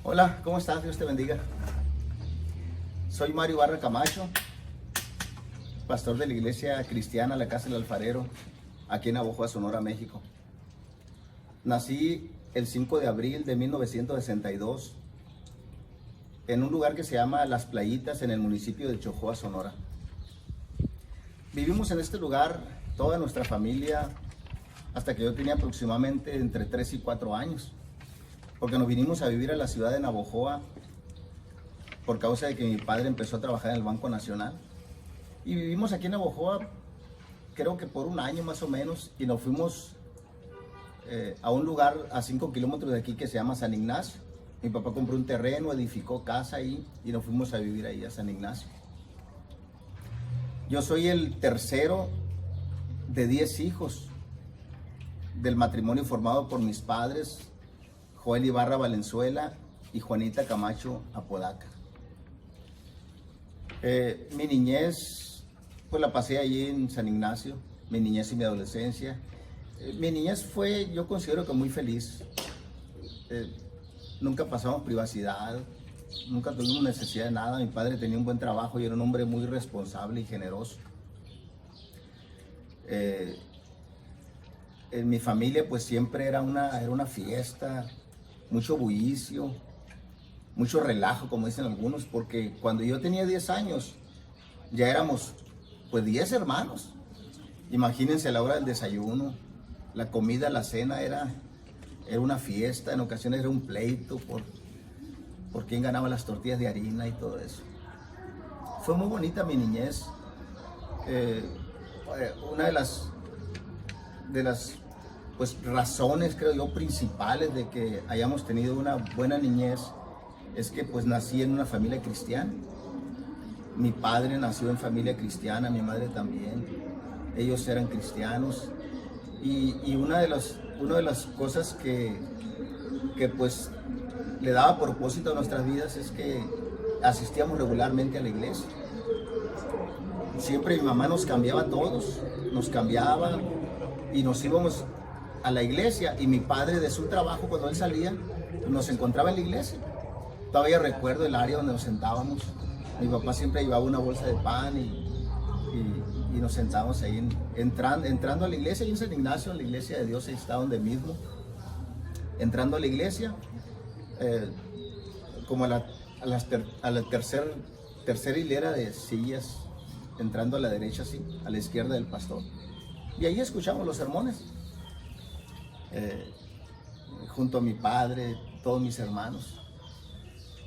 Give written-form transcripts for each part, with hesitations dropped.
Hola, ¿cómo estás? Dios te bendiga. Soy Mario Barra Camacho, pastor de la iglesia cristiana La Casa del Alfarero, aquí en Navojoa, Sonora, México. Nací el 5 de abril de 1962 en un lugar que se llama Las Playitas, en el municipio de Chojoa, Sonora. Vivimos en este lugar toda nuestra familia hasta que yo tenía aproximadamente entre 3 y 4 años, porque nos vinimos a vivir a la ciudad de Navojoa por causa de que mi padre empezó a trabajar en el Banco Nacional. Y vivimos aquí en Navojoa, creo que por un año más o menos, y nos fuimos a un lugar a 5 kilómetros de aquí que se llama San Ignacio. Mi papá compró un terreno, edificó casa ahí y nos fuimos a vivir ahí a San Ignacio. Yo soy el tercero de 10 hijos del matrimonio formado por mis padres, Joel Ibarra Valenzuela y Juanita Camacho Apodaca. Mi niñez, pues la pasé allí en San Ignacio, mi niñez y mi adolescencia. Mi niñez fue, yo considero que muy feliz. Nunca pasamos privacidad, nunca tuvimos necesidad de nada. Mi padre tenía un buen trabajo y era un hombre muy responsable y generoso. En mi familia pues siempre era una fiesta, mucho bullicio, mucho relajo, como dicen algunos, porque cuando yo tenía 10 años ya éramos pues 10 hermanos. Imagínense, a la hora del desayuno, la comida, la cena era una fiesta, en ocasiones era un pleito por quién ganaba las tortillas de harina y todo eso. Fue muy bonita mi niñez. Una de las pues razones, creo yo, principales de que hayamos tenido una buena niñez es que pues nací en una familia cristiana. Mi padre nació en familia cristiana, mi madre también. Ellos eran cristianos y una de las cosas que pues le daba propósito a nuestras vidas es que asistíamos regularmente a la iglesia. Siempre mi mamá nos cambiaba a todos, nos cambiaba y nos íbamos a la iglesia, y mi padre de su trabajo, cuando él salía, nos encontraba en la iglesia. Todavía recuerdo el área donde nos sentábamos. Mi papá siempre llevaba una bolsa de pan y nos sentábamos ahí entrando a la iglesia, y en San Ignacio, en la iglesia de Dios, ahí está donde mismo. Entrando a la iglesia, como a la tercera hilera de sillas, entrando a la derecha, así, a la izquierda del pastor. Y ahí escuchamos los sermones, junto a mi padre, todos mis hermanos.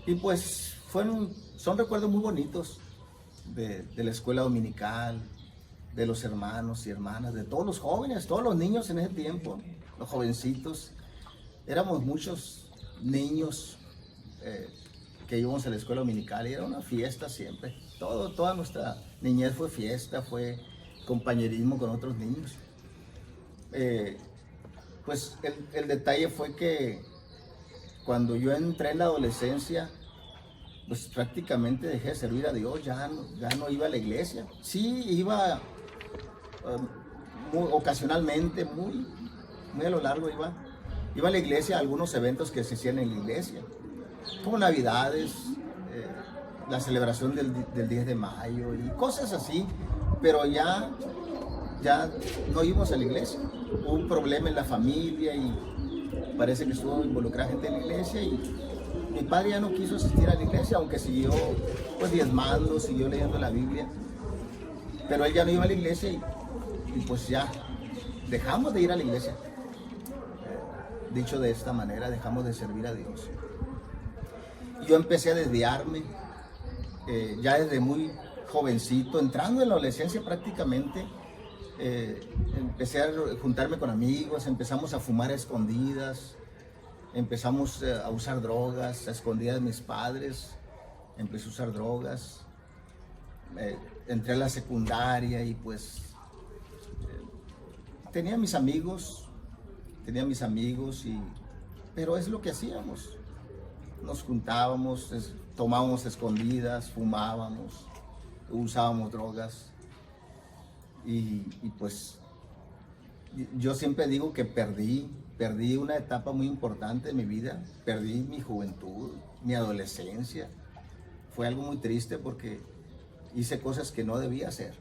Y pues son recuerdos muy bonitos de la escuela dominical, de los hermanos y hermanas, de todos los jóvenes, todos los niños en ese tiempo, los jovencitos. Éramos muchos niños que íbamos a la escuela dominical y era una fiesta siempre. Toda nuestra niñez fue fiesta, fue compañerismo con otros niños. Pues el detalle fue que cuando yo entré en la adolescencia, pues prácticamente dejé de servir a Dios, ya no iba a la iglesia. Sí, iba ocasionalmente, muy a lo largo iba a la iglesia a algunos eventos que se hacían en la iglesia, como Navidades, la celebración del 10 de mayo y cosas así, pero ya no íbamos a la iglesia. Hubo un problema en la familia y parece que estuvo involucrada gente en la iglesia, y mi padre ya no quiso asistir a la iglesia, aunque siguió pues diezmando, siguió leyendo la Biblia, pero él ya no iba a la iglesia y pues ya dejamos de ir a la iglesia. Dicho de esta manera, dejamos de servir a Dios. Yo empecé a desviarme, ya desde muy jovencito, entrando en la adolescencia prácticamente. Empecé a juntarme con amigos, empezamos a fumar a escondidas, empezamos a usar drogas, a escondidas de mis padres, empecé a usar drogas. Entré a la secundaria y pues tenía mis amigos, pero es lo que hacíamos. Nos juntábamos, tomábamos escondidas, fumábamos, usábamos drogas. Y pues yo siempre digo que perdí perdí una etapa muy importante de mi vida, perdí mi juventud, mi adolescencia. Fue algo muy triste porque hice cosas que no debía hacer.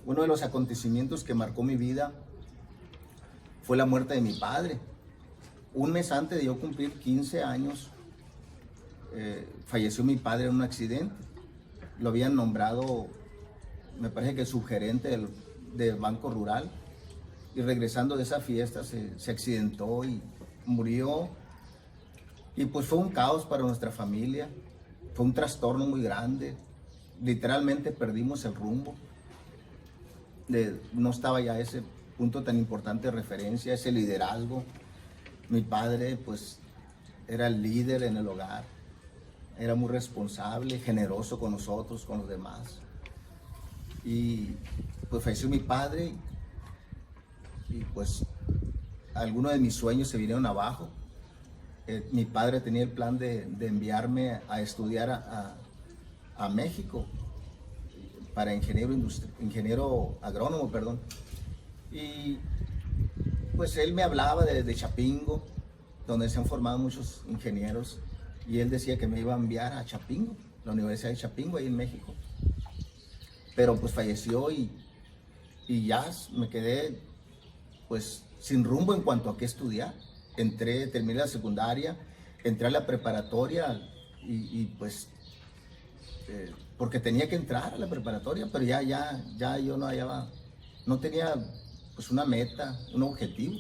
Uno de los acontecimientos que marcó mi vida fue la muerte de mi padre. Un mes antes de yo cumplir 15 años, falleció mi padre en un accidente. Lo habían nombrado, me parece que subgerente del Banco Rural, y regresando de esa fiesta se accidentó y murió. Y pues fue un caos para nuestra familia, fue un trastorno muy grande. Literalmente perdimos el rumbo. No estaba ya ese punto tan importante de referencia, ese liderazgo. Mi padre pues era el líder en el hogar, era muy responsable, generoso con nosotros, con los demás. Y pues falleció mi padre y pues algunos de mis sueños se vinieron abajo. Mi padre tenía el plan de enviarme a estudiar a México para ingeniero agrónomo, perdón. Y pues él me hablaba de Chapingo, donde se han formado muchos ingenieros, y él decía que me iba a enviar a Chapingo, la Universidad de Chapingo, ahí en México. Pero pues falleció y ya me quedé pues sin rumbo en cuanto a qué estudiar. Terminé la secundaria, entré a la preparatoria y pues porque tenía que entrar a la preparatoria, pero ya yo no hallaba, no tenía pues una meta, un objetivo.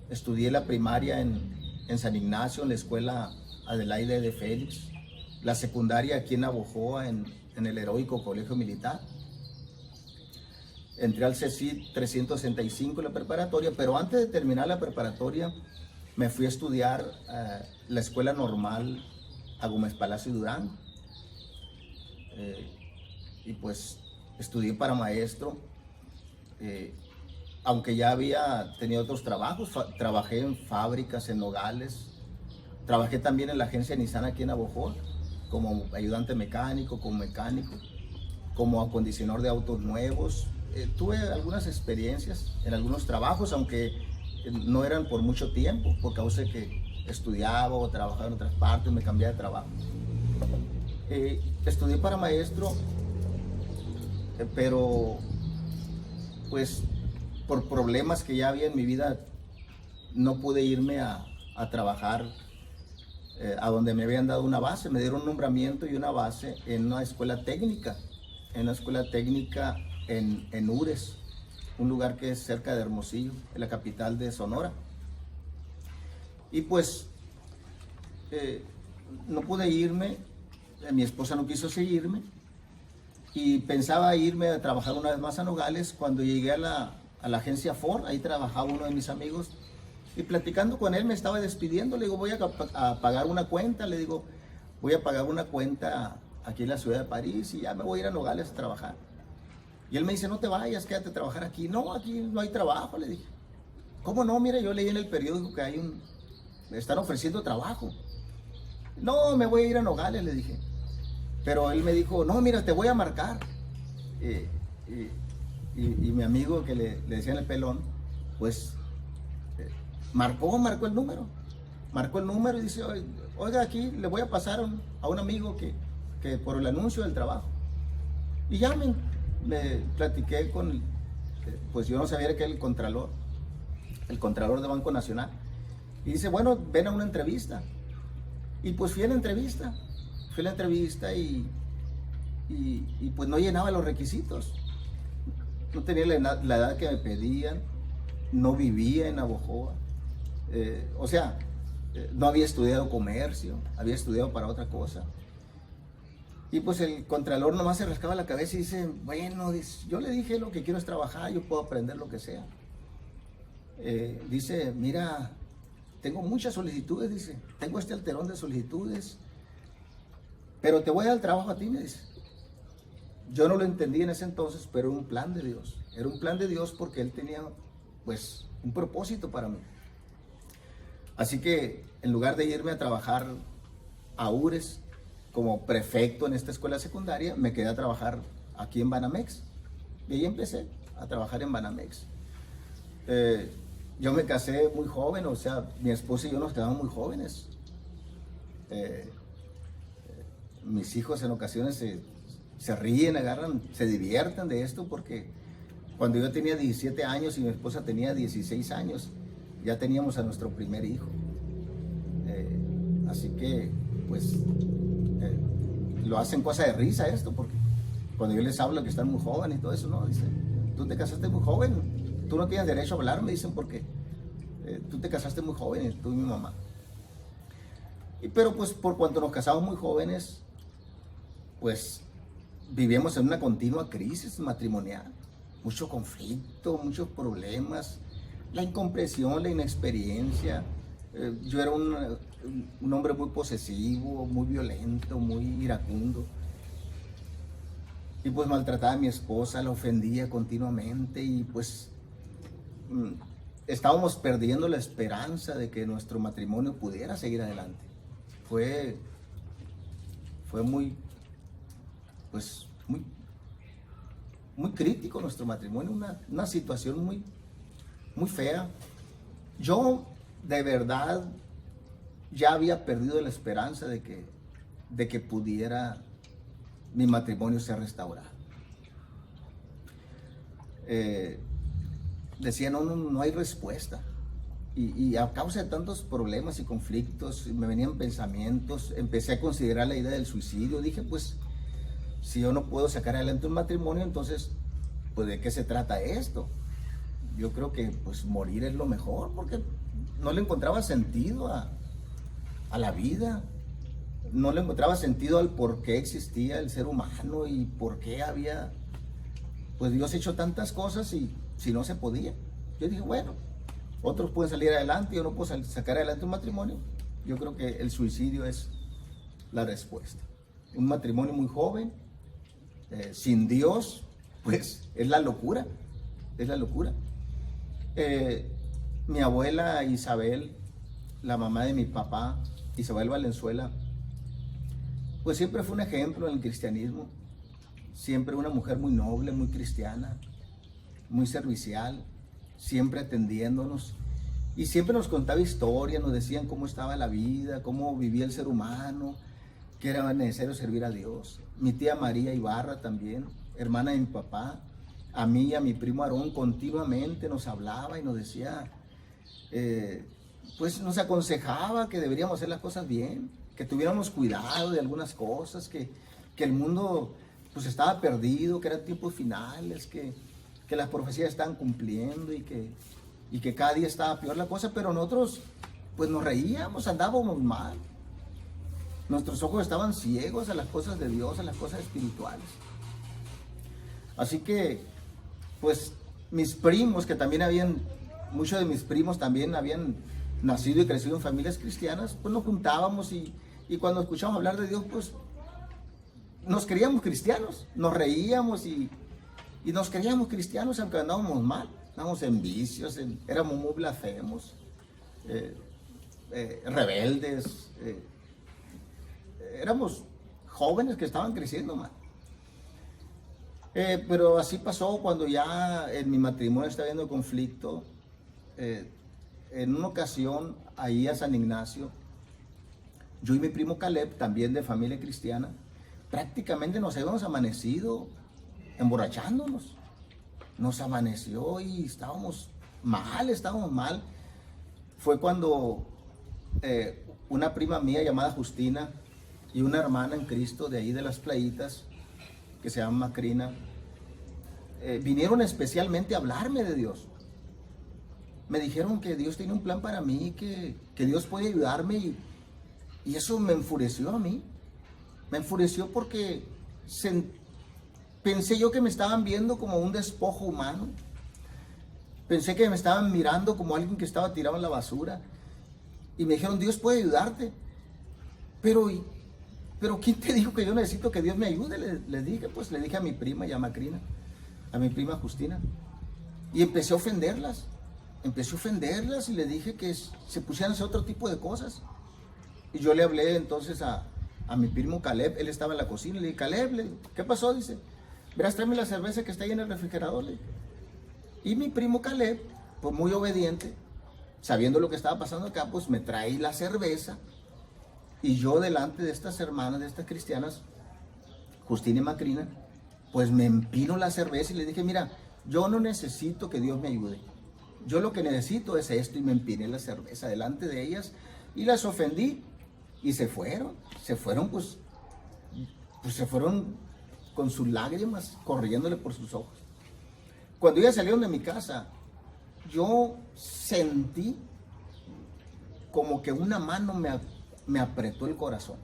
Estudié la primaria en San Ignacio, en la escuela Adelaide de Félix, la secundaria aquí en Navojoa, en el heroico Colegio Militar. Entré al CECIT 365 en la preparatoria, pero antes de terminar la preparatoria me fui a estudiar la escuela normal a Gómez Palacio y Durango. Y pues estudié para maestro, aunque ya había tenido otros trabajos. Trabajé en fábricas, en nogales, trabajé también en la agencia Nissan aquí en Navojoa, como ayudante mecánico, como acondicionador de autos nuevos. Tuve algunas experiencias en algunos trabajos, aunque no eran por mucho tiempo, por causa de que estudiaba o trabajaba en otras partes, me cambiaba de trabajo. Estudié para maestro, pero pues por problemas que ya había en mi vida no pude irme a trabajar a donde me habían dado una base. Me dieron un nombramiento y una base en una escuela técnica, en Ures, un lugar que es cerca de Hermosillo, en la capital de Sonora. Y pues no pude irme, mi esposa no quiso seguirme y pensaba irme a trabajar una vez más a Nogales. Cuando llegué a la agencia Ford, ahí trabajaba uno de mis amigos, y platicando con él me estaba despidiendo. Le digo, voy a pagar una cuenta, le digo, voy a pagar una cuenta aquí en la ciudad de París y ya me voy a ir a Nogales a trabajar. Y él me dice, no te vayas, quédate a trabajar aquí. No, aquí no hay trabajo, le dije. ¿Cómo no? Mira, yo leí en el periódico que me están ofreciendo trabajo. No, me voy a ir a Nogales, le dije. Pero él me dijo, no, mira, te voy a marcar. Y mi amigo que le decían el pelón, pues marcó el número. Marcó el número y dice, oiga, aquí le voy a pasar a un amigo que por el anuncio del trabajo. Y ya me platiqué con, pues yo no sabía que era el contralor de Banco Nacional. Y dice, bueno, ven a una entrevista. Y pues fui a la entrevista y pues no llenaba los requisitos. No tenía la edad que me pedían, no vivía en Navojoa, no había estudiado comercio, había estudiado para otra cosa. Y pues el contralor nomás se rascaba la cabeza y dice, bueno, yo le dije, lo que quiero es trabajar, yo puedo aprender lo que sea. Dice, mira, tengo muchas solicitudes, dice, tengo este alterón de solicitudes, pero te voy a dar el trabajo a ti, me dice. Yo no lo entendí en ese entonces, pero era un plan de Dios. Era un plan de Dios porque Él tenía, pues, un propósito para mí. Así que, en lugar de irme a trabajar a Ures como prefecto en esta escuela secundaria, me quedé a trabajar aquí en Banamex. Y ahí empecé a trabajar en Banamex. yo me casé muy joven, o sea, mi esposa y yo nos quedamos muy jóvenes. Mis hijos en ocasiones se ríen, agarran, se divierten de esto porque cuando yo tenía 17 años y mi esposa tenía 16 años, ya teníamos a nuestro primer hijo. Así que, pues, lo hacen cosa de risa esto, porque cuando yo les hablo que están muy jóvenes y todo eso, no, dicen, tú te casaste muy joven, tú no tienes derecho a hablar, me dicen, porque tú te casaste muy joven, tú y mi mamá. Pero pues por cuanto nos casamos muy jóvenes, pues vivíamos en una continua crisis matrimonial, mucho conflicto, muchos problemas, la incomprensión, la inexperiencia. Yo era un hombre muy posesivo, muy violento, muy iracundo. Y pues maltrataba a mi esposa, la ofendía continuamente y pues estábamos perdiendo la esperanza de que nuestro matrimonio pudiera seguir adelante. Fue muy, pues, muy crítico nuestro matrimonio, una situación muy fea. Yo de verdad ya había perdido la esperanza de que pudiera mi matrimonio ser restaurado. Decía, no hay respuesta. Y a causa de tantos problemas y conflictos, me venían pensamientos, empecé a considerar la idea del suicidio. Dije, pues, si yo no puedo sacar adelante un matrimonio, entonces, pues, ¿de qué se trata esto? Yo creo que, pues, morir es lo mejor, porque no le encontraba sentido a la vida. No le encontraba sentido al por qué existía el ser humano y por qué había, pues, Dios hecho tantas cosas y si no se podía. Yo dije, bueno, otros pueden salir adelante, yo no puedo sacar adelante un matrimonio. Yo creo que el suicidio es la respuesta. Un matrimonio muy joven, sin Dios, pues es la locura, es la locura. Mi abuela Isabel, la mamá de mi papá, Isabel Valenzuela, pues siempre fue un ejemplo en el cristianismo, siempre una mujer muy noble, muy cristiana, muy servicial, siempre atendiéndonos y siempre nos contaba historias, nos decían cómo estaba la vida, cómo vivía el ser humano, que era necesario servir a Dios. Mi tía María Ibarra también, hermana de mi papá, a mí y a mi primo Aarón continuamente nos hablaba y nos decía, pues nos aconsejaba que deberíamos hacer las cosas bien, que tuviéramos cuidado de algunas cosas, que el mundo pues estaba perdido, que eran tiempos finales, que las profecías estaban cumpliendo y que cada día estaba peor la cosa, pero nosotros pues nos reíamos, andábamos mal. Nuestros ojos estaban ciegos a las cosas de Dios, a las cosas espirituales. Así que, pues, mis primos, que también muchos de mis primos también habían nacido y crecido en familias cristianas, pues nos juntábamos y cuando escuchábamos hablar de Dios, pues, nos creíamos cristianos, nos reíamos y nos creíamos cristianos aunque andábamos mal, andábamos en vicios, éramos muy blasfemos, rebeldes, éramos jóvenes que estaban creciendo mal. Pero así pasó cuando ya en mi matrimonio estaba habiendo conflicto. En una ocasión, ahí a San Ignacio, yo y mi primo Caleb, también de familia cristiana, prácticamente nos habíamos amanecido emborrachándonos. Nos amaneció y estábamos mal. Fue cuando una prima mía llamada Justina y una hermana en Cristo de ahí de las Playitas, que se llama Macrina, vinieron especialmente a hablarme de Dios. Me dijeron que Dios tiene un plan para mí, que Dios puede ayudarme y eso me enfureció a mí. Me enfureció porque pensé yo que me estaban viendo como un despojo humano. Pensé que me estaban mirando como alguien que estaba tirado en la basura. Y me dijeron, Dios puede ayudarte. Pero ¿quién te dijo que yo necesito que Dios me ayude? Le dije a mi prima, ya Macrina, a mi prima Justina. Y empecé a ofenderlas y le dije que se pusieran a hacer otro tipo de cosas. Y yo le hablé entonces a mi primo Caleb, él estaba en la cocina, le dije, Caleb, ¿qué pasó? Dice, verás, tráeme la cerveza que está ahí en el refrigerador. Y mi primo Caleb, pues muy obediente, sabiendo lo que estaba pasando acá, pues me trae la cerveza. Y yo delante de estas hermanas, de estas cristianas, Justina y Macrina, pues me empino la cerveza y le dije, mira, yo no necesito que Dios me ayude. Yo lo que necesito es esto, y me empiné la cerveza delante de ellas y las ofendí y se fueron pues se fueron con sus lágrimas corriéndole por sus ojos. Cuando ellas salieron de mi casa, yo sentí como que una mano me apretó el corazón.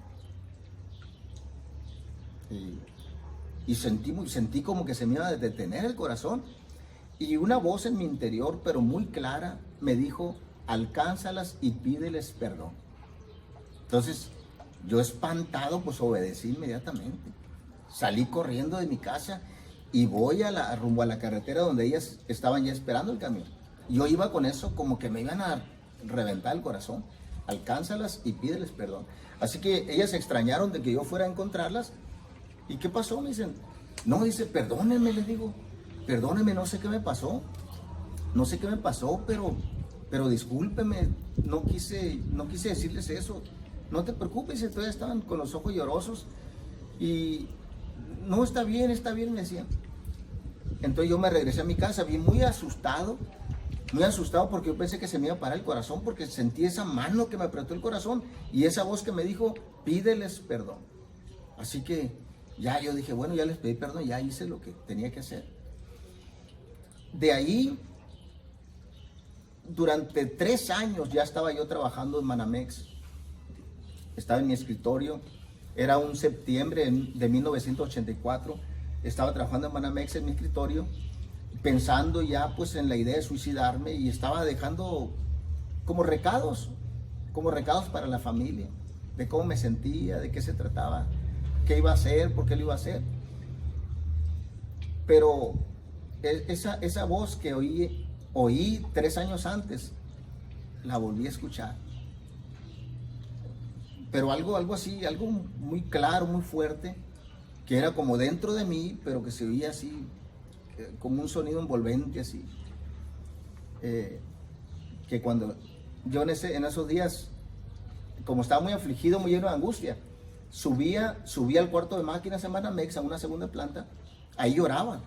Y sentí como que se me iba a detener el corazón. Y una voz en mi interior, pero muy clara, me dijo, alcánzalas y pídeles perdón. Entonces, yo espantado, pues obedecí inmediatamente. Salí corriendo de mi casa y voy rumbo a la carretera donde ellas estaban ya esperando el camión. Yo iba con eso como que me iban a reventar el corazón. Alcánzalas y pídeles perdón. Así que ellas se extrañaron de que yo fuera a encontrarlas. ¿Y qué pasó? Me dicen, no, dice, perdónenme, les digo, perdónenme, no sé qué me pasó, pero discúlpeme, no quise decirles eso, no te preocupes. Entonces estaban con los ojos llorosos y no, está bien, me decían. Entonces yo me regresé a mi casa, vi muy asustado porque yo pensé que se me iba a parar el corazón, porque sentí esa mano que me apretó el corazón y esa voz que me dijo, pídeles perdón. Así que ya yo dije, bueno, ya les pedí perdón, ya hice lo que tenía que hacer. De ahí, durante 3 años ya estaba yo trabajando en Banamex. Estaba en mi escritorio, era un septiembre de 1984, estaba trabajando en Banamex en mi escritorio, pensando ya pues en la idea de suicidarme, y estaba dejando como recados para la familia, de cómo me sentía, de qué se trataba, qué iba a hacer, por qué lo iba a hacer. Pero esa voz que oí 3 años antes, la volví a escuchar. Pero algo así, algo muy claro, muy fuerte, que era como dentro de mí, pero que se oía así, como un sonido envolvente así. Que cuando yo en esos días, como estaba muy afligido, muy lleno de angustia, subía al cuarto de máquinas en Banamex, a una segunda planta, ahí lloraba,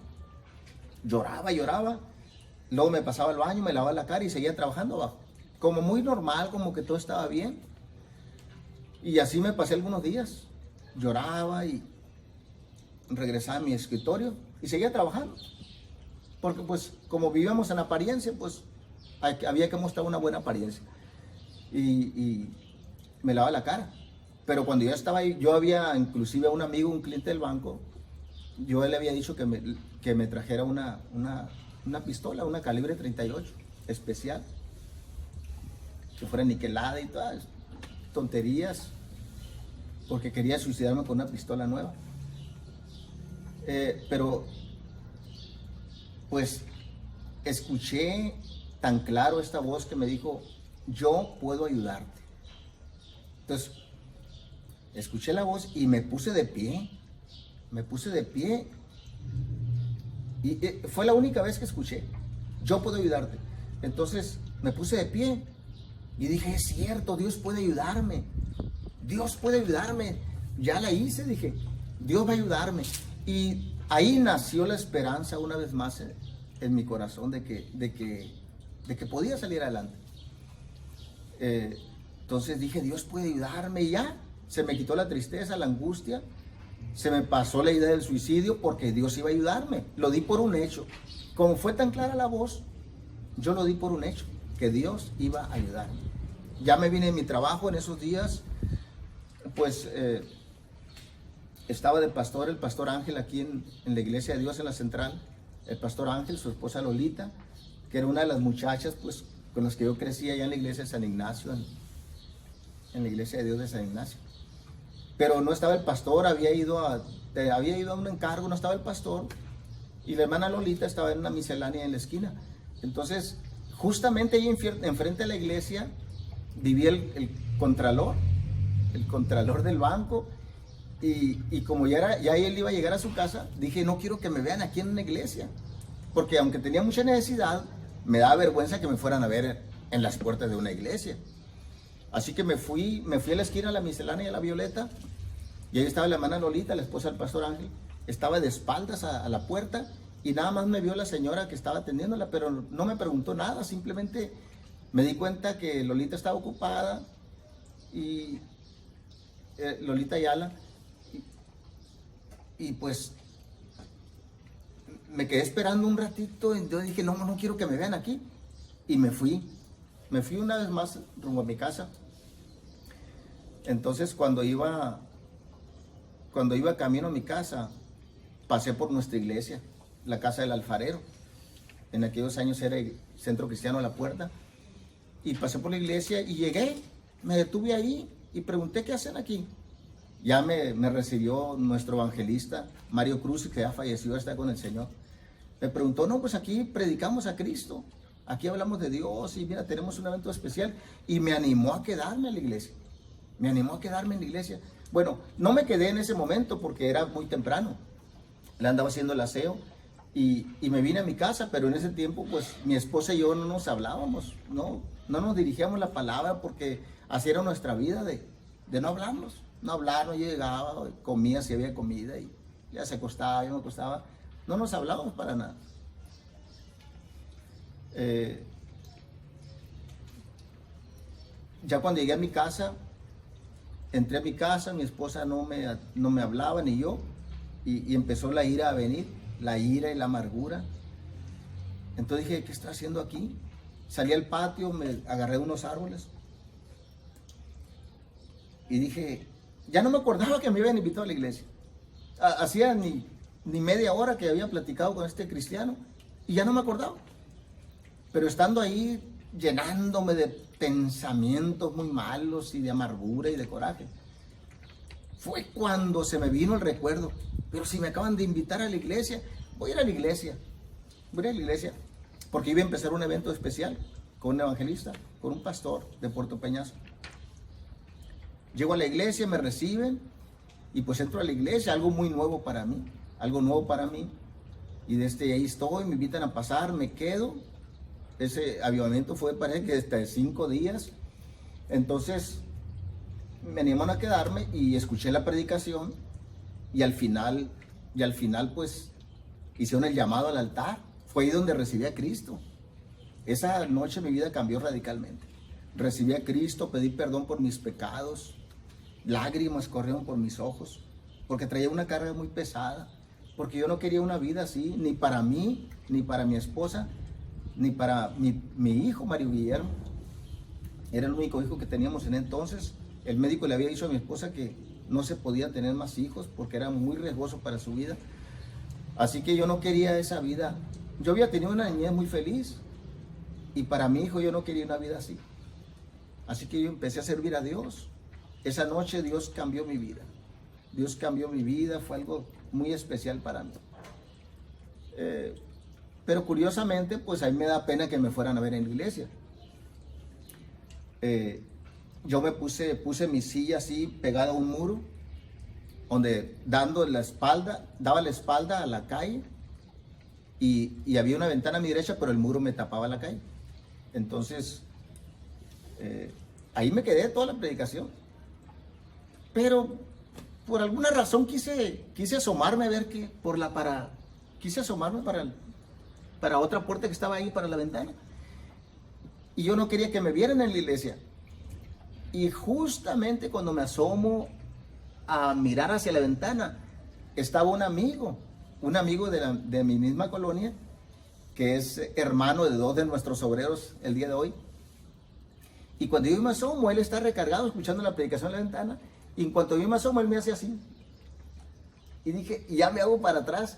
luego me pasaba al baño, me lavaba la cara y seguía trabajando abajo, como muy normal, como que todo estaba bien. Y así me pasé algunos días, lloraba y regresaba a mi escritorio y seguía trabajando, porque pues como vivíamos en apariencia, pues había que mostrar una buena apariencia, y me lavaba la cara. Pero cuando yo estaba ahí, yo había inclusive a un amigo, un cliente del banco, yo le había dicho que me trajera una pistola, una calibre 38 especial, que fuera niquelada y todas tonterías, porque quería suicidarme con una pistola nueva. Pero pues escuché tan claro esta voz que me dijo, yo puedo ayudarte. Entonces escuché la voz y me puse de pie, y fue la única vez que escuché, yo puedo ayudarte. Entonces me puse de pie y dije, es cierto, Dios puede ayudarme, ya la hice, dije, Dios va a ayudarme. Y ahí nació la esperanza una vez más en mi corazón de que podía salir adelante. Entonces dije, Dios puede ayudarme, y ya se me quitó la tristeza, la angustia, se me pasó la idea del suicidio, porque Dios iba a ayudarme. Lo di por un hecho. Como fue tan clara la voz, yo lo di por un hecho, que Dios iba a ayudarme. Ya me vine de mi trabajo en esos días, pues estaba de pastor, el pastor Ángel, aquí en la Iglesia de Dios en la Central. El pastor Ángel, su esposa Lolita, que era una de las muchachas pues con las que yo crecí allá en la iglesia de San Ignacio, en la Iglesia de Dios de San Ignacio. Pero no estaba el pastor, había ido a un encargo, no estaba el pastor, y la hermana Lolita estaba en una miscelánea en la esquina. Entonces, justamente ahí enfrente de la iglesia vivía el contralor del banco, y como ya él iba a llegar a su casa, dije, no quiero que me vean aquí en una iglesia, porque aunque tenía mucha necesidad, me daba vergüenza que me fueran a ver en las puertas de una iglesia. Así que me fui a la esquina, a la Miscelánea y a la Violeta, y ahí estaba la hermana Lolita, la esposa del pastor Ángel. Estaba de espaldas a la puerta, y nada más me vio la señora que estaba atendiéndola, pero no me preguntó nada, simplemente me di cuenta que Lolita estaba ocupada, y Lolita Ayala, y pues me quedé esperando un ratito, y yo dije, no quiero que me vean aquí, y me fui una vez más rumbo a mi casa. Entonces cuando iba camino a mi casa, pasé por nuestra iglesia, la casa del alfarero. En aquellos años era el Centro Cristiano La Puerta, y pasé por la iglesia y llegué, me detuve ahí y pregunté, ¿qué hacen aquí? Ya me recibió nuestro evangelista Mario Cruz, que ya falleció, está con el Señor. Me preguntó, no, pues aquí predicamos a Cristo, aquí hablamos de Dios, y mira, tenemos un evento especial. Y me animó a quedarme a la iglesia, me animó a quedarme en la iglesia. Bueno, no me quedé en ese momento porque era muy temprano, le andaba haciendo el aseo, y me vine a mi casa, pero en ese tiempo pues mi esposa y yo no nos hablábamos, no nos dirigíamos la palabra, porque así era nuestra vida de no hablarnos. No hablar, no llegaba, comía si había comida, y ya se acostaba, yo me acostaba, no nos hablábamos para nada. Ya cuando llegué a mi casa, entré a mi casa, mi esposa no me hablaba, ni yo, y empezó la ira a venir, la ira y la amargura. Entonces dije, ¿qué estoy haciendo aquí? Salí al patio, me agarré unos árboles, y dije, ya no me acordaba que me habían invitado a la iglesia. Hacía ni media hora que había platicado con este cristiano, y ya no me acordaba. Pero estando ahí, llenándome de pensamientos muy malos y de amargura y de coraje, fue cuando se me vino el recuerdo, pero si me acaban de invitar a la iglesia, voy a ir a la iglesia, porque iba a empezar un evento especial con un evangelista, con un pastor de Puerto Peñasco. Llego a la iglesia, me reciben, y pues entro a la iglesia, algo muy nuevo para mí, y desde ahí estoy, me invitan a pasar, me quedo. Ese avivamiento fue, parece que hasta 5 días. Entonces me animaron a quedarme y escuché la predicación, y al final pues hicieron el llamado al altar. Fue ahí donde recibí a Cristo. Esa noche mi vida cambió radicalmente. Recibí a Cristo, pedí perdón por mis pecados, lágrimas corrieron por mis ojos, porque traía una carga muy pesada, porque yo no quería una vida así, ni para mí, ni para mi esposa, ni para mi hijo Mario Guillermo. Era el único hijo que teníamos en entonces. El médico le había dicho a mi esposa que no se podía tener más hijos porque era muy riesgoso para su vida. Así que yo no quería esa vida. Yo había tenido una niñez muy feliz, y para mi hijo yo no quería una vida así. Así que yo empecé a servir a Dios. Esa noche Dios cambió mi vida. Fue algo muy especial para mí. Pero curiosamente, pues a mí me da pena que me fueran a ver en la iglesia. Yo puse mi silla así pegada a un muro, donde daba la espalda a la calle, y había una ventana a mi derecha, pero el muro me tapaba la calle. Entonces, ahí me quedé toda la predicación. Pero por alguna razón quise asomarme a ver quise asomarme para otra puerta que estaba ahí, para la ventana. Y yo no quería que me vieran en la iglesia. Y justamente cuando me asomo a mirar hacia la ventana, estaba un amigo de mi misma colonia, que es hermano de 2 de nuestros obreros el día de hoy. Y cuando yo me asomo, él está recargado escuchando la predicación en la ventana, y en cuanto yo me asomo, él me hace así. Y dije, y ya me hago para atrás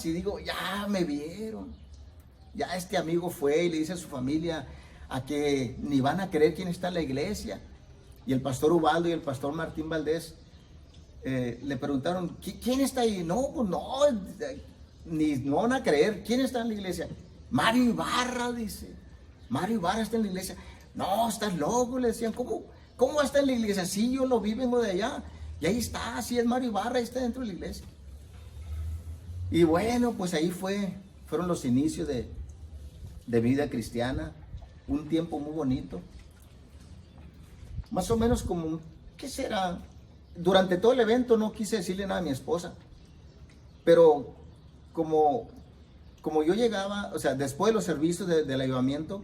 y digo, ya me vieron. Ya este amigo fue y le dice a su familia a que ni van a creer quién está en la iglesia. Y el pastor Ubaldo y el pastor Martín Valdés le preguntaron, ¿quién está ahí? No, pues no, no van a creer. ¿Quién está en la iglesia? Mario Ibarra, dice. Mario Ibarra está en la iglesia. No, estás loco, le decían. ¿Cómo va a estar en la iglesia? Sí, yo lo vi, vengo de allá. Y ahí está, sí es Mario Ibarra, ahí está dentro de la iglesia. Y bueno, pues ahí fueron los inicios de vida cristiana. un tiempo muy bonito. Más o menos como, ¿qué será? Durante todo el evento no quise decirle nada a mi esposa, pero como yo llegaba, o sea, después de los servicios del avivamiento,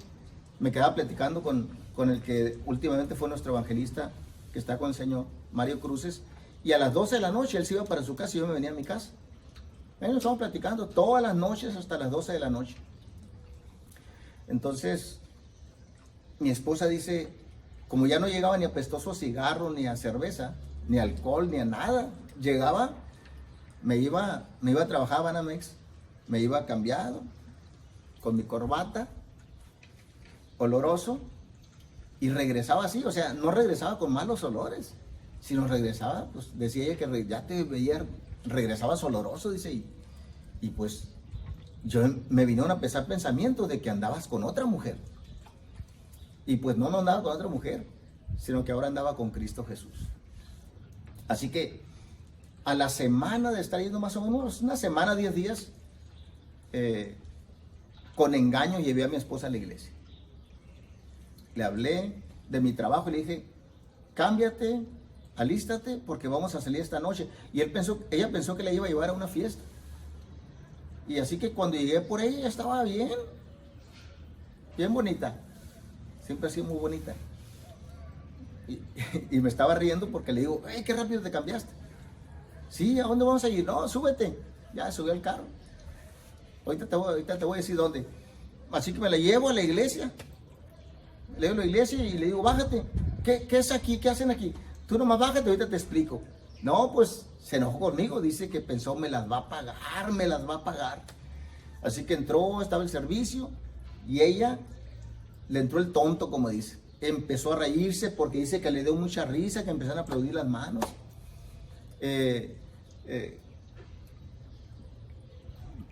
me quedaba platicando con el que últimamente fue nuestro evangelista, que está con el Señor, Mario Cruces, y a las 12 de la noche él se iba para su casa y yo me venía a mi casa. Ahí nos estamos platicando todas las noches hasta las 12 de la noche. Entonces, mi esposa dice, como ya no llegaba ni a apestoso cigarro, ni a cerveza, ni a alcohol, ni a nada, llegaba, me iba a trabajar a Banamex, me iba cambiado, con mi corbata, oloroso, y regresaba así, o sea, no regresaba con malos olores, sino regresaba, pues decía ella que ya te veía, regresabas oloroso, dice, y pues me vinieron a pesar pensamientos de que andabas con otra mujer. Y pues no andaba con otra mujer, sino que ahora andaba con Cristo Jesús. Así que a la semana de estar yendo más o menos, una semana, 10 días, con engaño llevé a mi esposa a la iglesia. Le hablé de mi trabajo y le dije, cámbiate, alístate porque vamos a salir esta noche. Y ella pensó que la iba a llevar a una fiesta. Y así que cuando llegué por ella, ella estaba bien bonita. Siempre ha sido muy bonita. Y me estaba riendo porque le digo, ¡ay, qué rápido te cambiaste! Sí, ¿a dónde vamos a ir? No, súbete. Ya subí al carro. Ahorita te voy a decir dónde. Así que me la llevo a la iglesia. Le digo a la iglesia y le digo, bájate. ¿Qué es aquí? ¿Qué hacen aquí? Tú nomás bájate, ahorita te explico. No, pues se enojó conmigo. Dice que pensó, me las va a pagar. Así que entró, estaba el servicio y ella le entró el tonto, como dice. Empezó a reírse porque dice que le dio mucha risa, que empezaron a aplaudir las manos.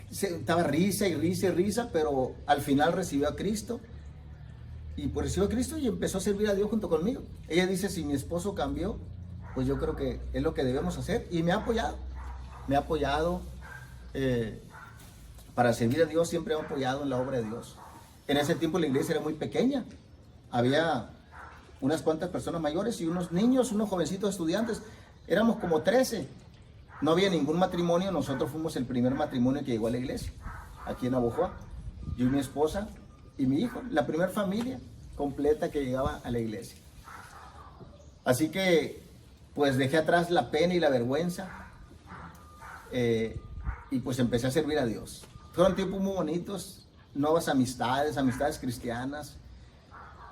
Estaba risa y risa, pero al final recibió a Cristo. Y pues recibió a Cristo y empezó a servir a Dios junto conmigo. Ella dice, si mi esposo cambió, pues yo creo que es lo que debemos hacer. Y me ha apoyado. Para servir a Dios siempre me ha apoyado en la obra de Dios. En ese tiempo la iglesia era muy pequeña. Había unas cuantas personas mayores y unos niños, unos jovencitos estudiantes. Éramos como 13. No había ningún matrimonio. Nosotros fuimos el primer matrimonio que llegó a la iglesia, aquí en Abojoa. Yo y mi esposa y mi hijo, la primera familia completa que llegaba a la iglesia. Así que, pues dejé atrás la pena y la vergüenza y pues empecé a servir a Dios. Fueron tiempos muy bonitos, nuevas amistades cristianas.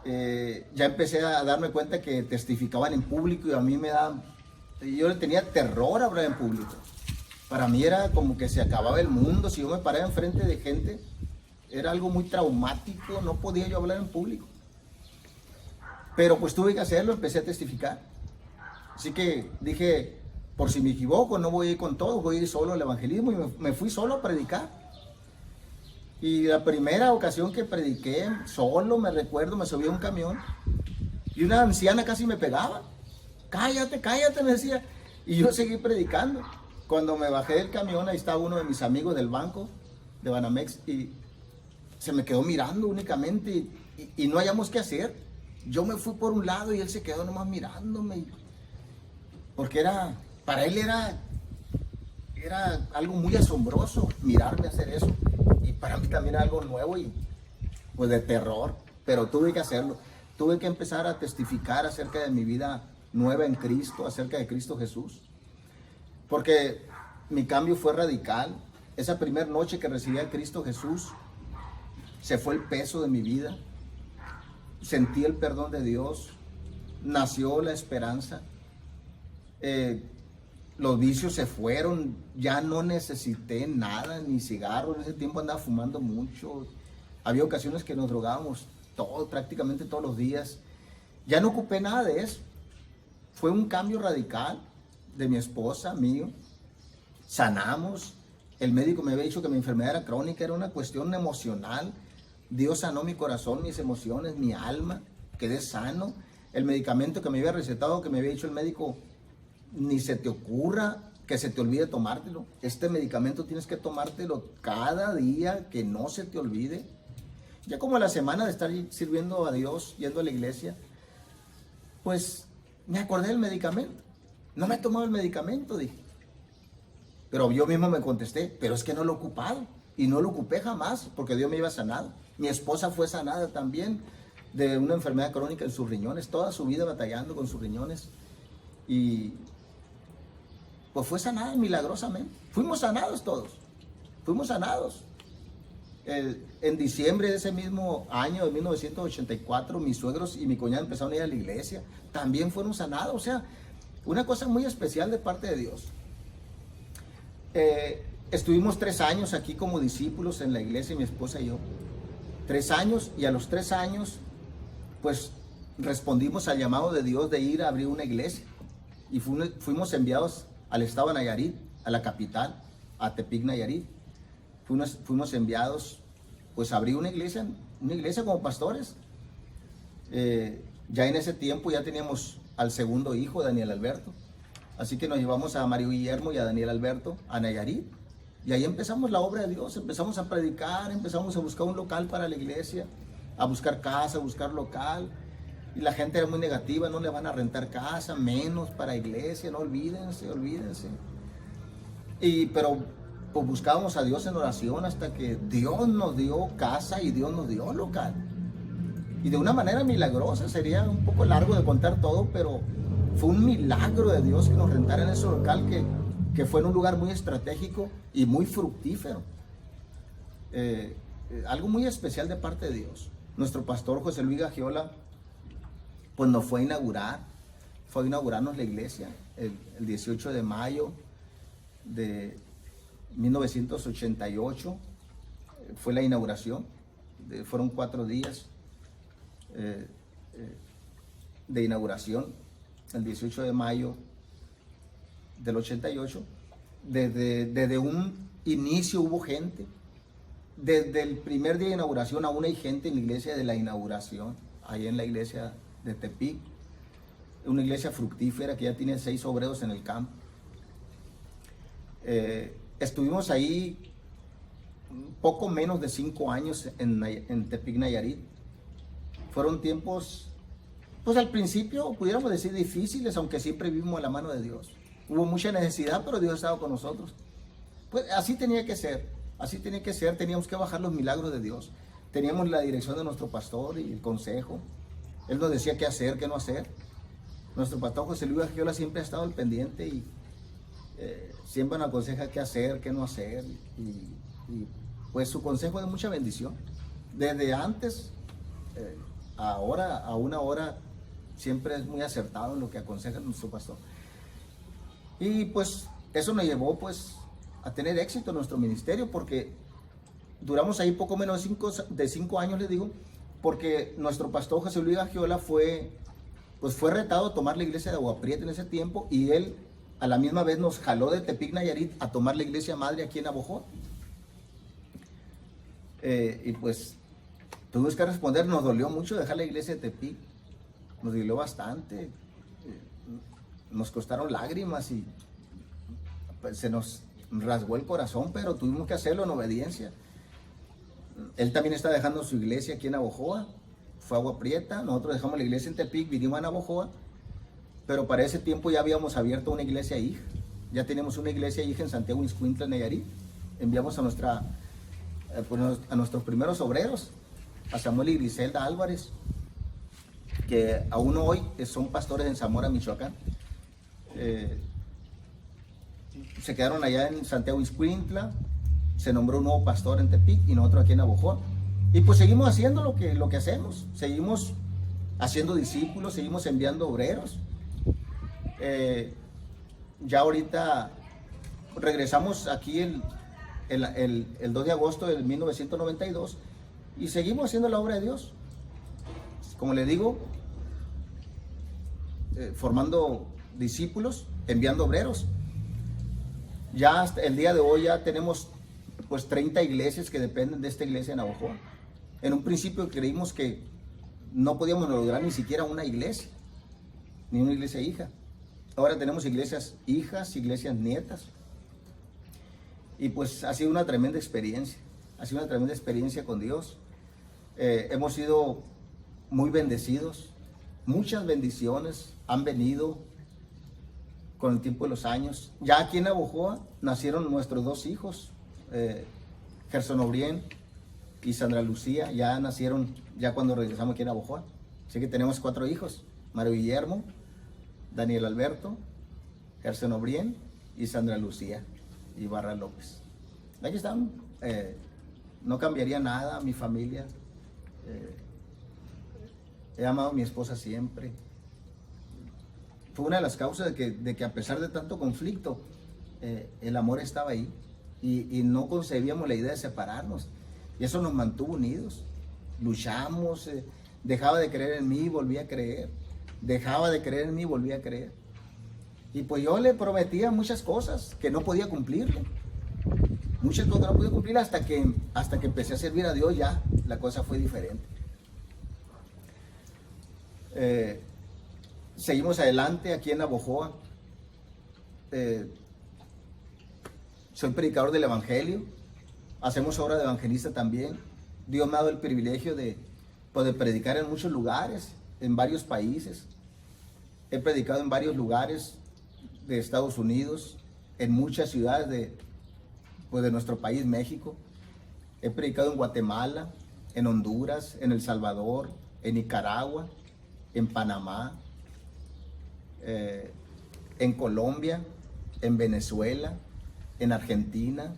Ya empecé a darme cuenta que testificaban en público y a mí yo le tenía terror a hablar en público. Para mí era como que se acababa el mundo. Si yo me paraba enfrente de gente, era algo muy traumático, no podía yo hablar en público. Pero pues tuve que hacerlo, empecé a testificar. Así que dije, por si me equivoco, no voy a ir con todos, voy a ir solo al evangelismo y me fui solo a predicar. Y la primera ocasión que prediqué solo, me recuerdo, me subí a un camión y una anciana casi me pegaba. Cállate, me decía. Y yo seguí predicando. Cuando me bajé del camión, ahí estaba uno de mis amigos del banco de Banamex y se me quedó mirando únicamente y no hallamos qué hacer. Yo me fui por un lado y él se quedó nomás mirándome. Porque para él era algo muy asombroso mirarme hacer eso. Y para mí también era algo nuevo y pues de terror. Pero tuve que hacerlo. Tuve que empezar a testificar acerca de mi vida nueva en Cristo, acerca de Cristo Jesús. Porque mi cambio fue radical. Esa primera noche que recibí a Cristo Jesús, se fue el peso de mi vida. Sentí el perdón de Dios. Nació la esperanza. Los vicios se fueron. Ya no necesité nada, ni cigarros. En ese tiempo andaba fumando mucho. Había ocasiones que nos drogábamos prácticamente todos los días. Ya no ocupé nada de eso. Fue un cambio radical de mi esposa, mío. Sanamos. El médico me había dicho que mi enfermedad era crónica, era una cuestión emocional. Dios sanó mi corazón, mis emociones, mi alma. Quedé sano. El medicamento que me había recetado, que me había dicho el médico, ni se te ocurra que se te olvide tomártelo. Este medicamento tienes que tomártelo cada día, que no se te olvide. Ya como a la semana de estar sirviendo a Dios, yendo a la iglesia, pues me acordé del medicamento. No me he tomado el medicamento, dije. Pero yo mismo me contesté, pero es que no lo he ocupado. Y no lo ocupé jamás, porque Dios me iba sanado. Mi esposa fue sanada también de una enfermedad crónica en sus riñones, toda su vida batallando con sus riñones. Y pues fue sanada milagrosamente. Fuimos sanados todos. Fuimos sanados. En diciembre de ese mismo año, de 1984, mis suegros y mi cuñada empezaron a ir a la iglesia. También fueron sanados. O sea, una cosa muy especial de parte de Dios. Estuvimos 3 años aquí como discípulos en la iglesia, mi esposa y yo. 3 años, y a los 3 años, pues respondimos al llamado de Dios de ir a abrir una iglesia. Y fuimos enviados al estado de Nayarit, a la capital, a Tepic, Nayarit. Fuimos enviados pues a abrir una iglesia como pastores. Ya en ese tiempo ya teníamos al segundo hijo, Daniel Alberto. Así que nos llevamos a Mario Guillermo y a Daniel Alberto a Nayarit. Y ahí empezamos la obra de Dios, empezamos a predicar, empezamos a buscar un local para la iglesia, a buscar casa, a buscar local. Y la gente era muy negativa, no le van a rentar casa, menos para iglesia, no olvídense. Pero pues buscábamos a Dios en oración hasta que Dios nos dio casa y Dios nos dio local. Y de una manera milagrosa, sería un poco largo de contar todo, pero fue un milagro de Dios que nos rentaran ese local que fue en un lugar muy estratégico y muy fructífero. Algo muy especial de parte de Dios. Nuestro pastor José Luis Gagiola pues nos fue a inaugurarnos la iglesia el 18 de mayo de 1988. Fue la inauguración. Fueron 4 días de inauguración, el 18 de mayo del 88. Desde un inicio hubo gente. Desde el primer día de inauguración aún hay gente en la iglesia de la inauguración, ahí en la iglesia de Tepic, una iglesia fructífera que ya tiene 6 obreros en el campo. Estuvimos ahí poco menos de 5 años en Tepic, Nayarit. Fueron tiempos, pues al principio pudiéramos decir difíciles, aunque siempre vivimos a la mano de Dios. Hubo mucha necesidad, pero Dios estaba con nosotros. Pues así tenía que ser, teníamos que bajar los milagros de Dios. Teníamos la dirección de nuestro pastor y el consejo. Él nos decía qué hacer, qué no hacer. Nuestro pastor José Luis Gagiola siempre ha estado al pendiente y siempre nos aconseja qué hacer, qué no hacer. Y pues su consejo es de mucha bendición. Desde antes, ahora, a una hora, siempre es muy acertado en lo que aconseja nuestro pastor. Y pues eso nos llevó pues a tener éxito en nuestro ministerio, porque duramos ahí poco menos de 5 años, les digo, porque nuestro pastor José Luis Gagiola fue retado a tomar la iglesia de Agua Prieta en ese tiempo, y él a la misma vez nos jaló de Tepic, Nayarit, a tomar la iglesia madre aquí en Navojoa. Y pues tuvimos que responder. Nos dolió mucho dejar la iglesia de Tepic, nos dolió bastante, nos costaron lágrimas y pues, se nos rasgó el corazón, pero tuvimos que hacerlo en obediencia. Él también está dejando su iglesia aquí en Navojoa, fue a Agua Prieta. Nosotros dejamos la iglesia en Tepic, vinimos a Navojoa, pero para ese tiempo ya habíamos abierto una iglesia hija. Ya teníamos una iglesia hija en Santiago Ixcuintla, Nayarit. Enviamos a nuestros primeros obreros, a Samuel y Griselda Álvarez, que aún hoy son pastores en Zamora, Michoacán. Se quedaron allá en Santiago Ixcuintla, se nombró un nuevo pastor en Tepic y nosotros aquí en Navojoa. Y pues seguimos haciendo lo que hacemos, seguimos haciendo discípulos, seguimos enviando obreros. Ya ahorita regresamos aquí el 2 de agosto de 1992 y seguimos haciendo la obra de Dios. Como le digo, formando discípulos, enviando obreros. Ya hasta el día de hoy ya tenemos pues 30 iglesias que dependen de esta iglesia en Navojoa. En un principio creímos que no podíamos lograr ni siquiera una iglesia, ni una iglesia hija. Ahora tenemos iglesias hijas, iglesias nietas. Y pues ha sido una tremenda experiencia. Ha sido una tremenda experiencia con Dios. Hemos sido muy bendecidos, muchas bendiciones han venido con el tiempo de los años. Ya aquí en Navojoa nacieron nuestros 2 hijos, Gerson Obrien y Sandra Lucía, ya nacieron ya cuando regresamos aquí en Navojoa. Así que tenemos 4 hijos, Mario Guillermo, Daniel Alberto, Gerson Obrien y Sandra Lucía Ibarra López. Aquí están, no cambiaría nada, mi familia. He amado a mi esposa siempre. Fue una de las causas de que a pesar de tanto conflicto, el amor estaba ahí y no concebíamos la idea de separarnos. Y eso nos mantuvo unidos. Luchamos, dejaba de creer en mí, volví a creer. Dejaba de creer en mí, volví a creer. Y pues yo le prometía muchas cosas que no podía cumplirle. Muchas cosas que no podía cumplir hasta que empecé a servir a Dios, ya la cosa fue diferente. Seguimos adelante aquí en Navojoa. Soy predicador del Evangelio. Hacemos obra de evangelista también. Dios me ha dado el privilegio de poder predicar en muchos lugares, en varios países. He predicado en varios lugares de Estados Unidos, en muchas ciudades de nuestro país, México. He predicado en Guatemala, en Honduras, en El Salvador, en Nicaragua, en Panamá, en Colombia, en Venezuela, en Argentina,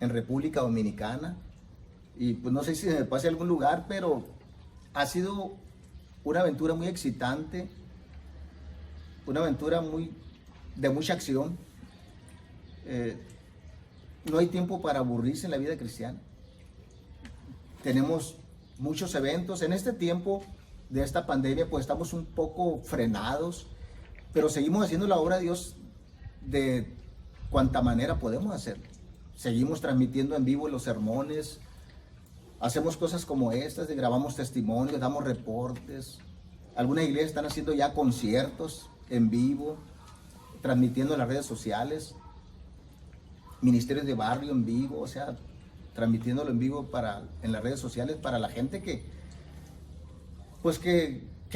en República Dominicana. Y pues no sé si se me pase algún lugar, pero ha sido una aventura muy excitante, una aventura de mucha acción. No hay tiempo para aburrirse en la vida cristiana. Tenemos muchos eventos. En este tiempo de esta pandemia, pues estamos un poco frenados, pero seguimos haciendo la obra de Dios de cuanta manera podemos hacerlo. Seguimos transmitiendo en vivo los sermones, hacemos cosas como estas, grabamos testimonios, damos reportes. Algunas iglesias están haciendo ya conciertos en vivo, transmitiendo en las redes sociales, ministerios de barrio en vivo, o sea, transmitiéndolo en vivo en las redes sociales para la gente que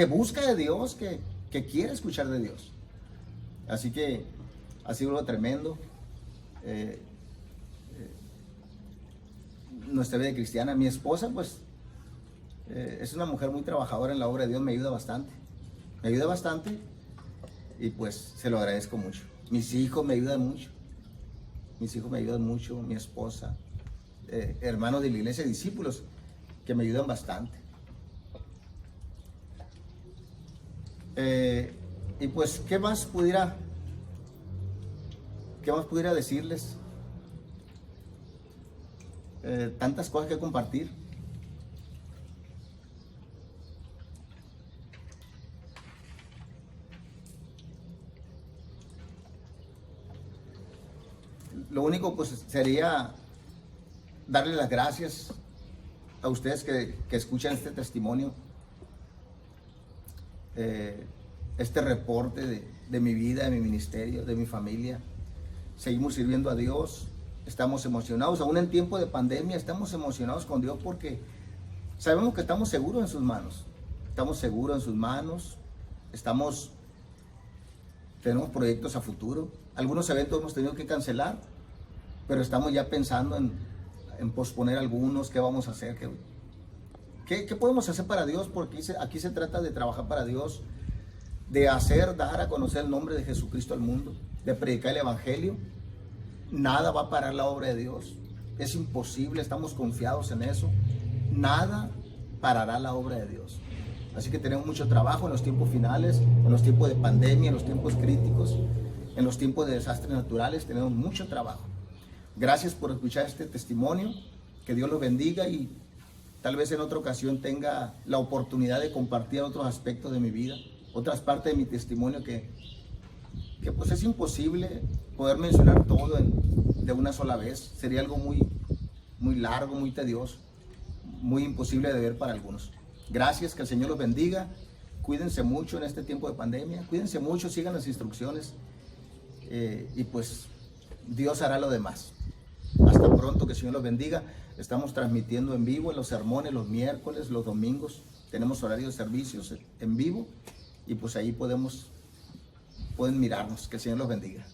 busca de Dios, que quiere escuchar de Dios. Así que ha sido algo tremendo. Nuestra vida cristiana, mi esposa pues es una mujer muy trabajadora en la obra de Dios, me ayuda bastante y pues se lo agradezco mucho. Mis hijos me ayudan mucho, mi esposa, hermanos de la iglesia, discípulos que me ayudan bastante. Y pues, ¿qué más pudiera decirles? Tantas cosas que compartir. Lo único pues sería darle las gracias a ustedes que escuchan este testimonio, este reporte de mi vida, de mi ministerio, de mi familia. Seguimos sirviendo a Dios, estamos emocionados, aún en tiempo de pandemia estamos emocionados con Dios porque sabemos que estamos seguros en sus manos. Tenemos proyectos a futuro. Algunos eventos hemos tenido que cancelar, pero estamos ya pensando en posponer algunos. ¿Qué vamos a hacer? ¿Qué podemos hacer para Dios? Porque aquí se trata de trabajar para Dios, de dar a conocer el nombre de Jesucristo al mundo, de predicar el Evangelio. Nada va a parar la obra de Dios. Es imposible, estamos confiados en eso. Nada parará la obra de Dios. Así que tenemos mucho trabajo en los tiempos finales, en los tiempos de pandemia, en los tiempos críticos, en los tiempos de desastres naturales. Tenemos mucho trabajo. Gracias por escuchar este testimonio. Que Dios los bendiga y tal vez en otra ocasión tenga la oportunidad de compartir otros aspectos de mi vida, otras partes de mi testimonio que pues es imposible poder mencionar todo de una sola vez. Sería algo muy largo, muy tedioso, muy imposible de ver para algunos. Gracias, que el Señor los bendiga. Cuídense mucho en este tiempo de pandemia. Cuídense mucho, sigan las instrucciones y pues Dios hará lo demás. Hasta pronto, que el Señor los bendiga. Estamos transmitiendo en vivo en los sermones los miércoles, los domingos. Tenemos horario de servicios en vivo y pues ahí pueden mirarnos. Que el Señor los bendiga.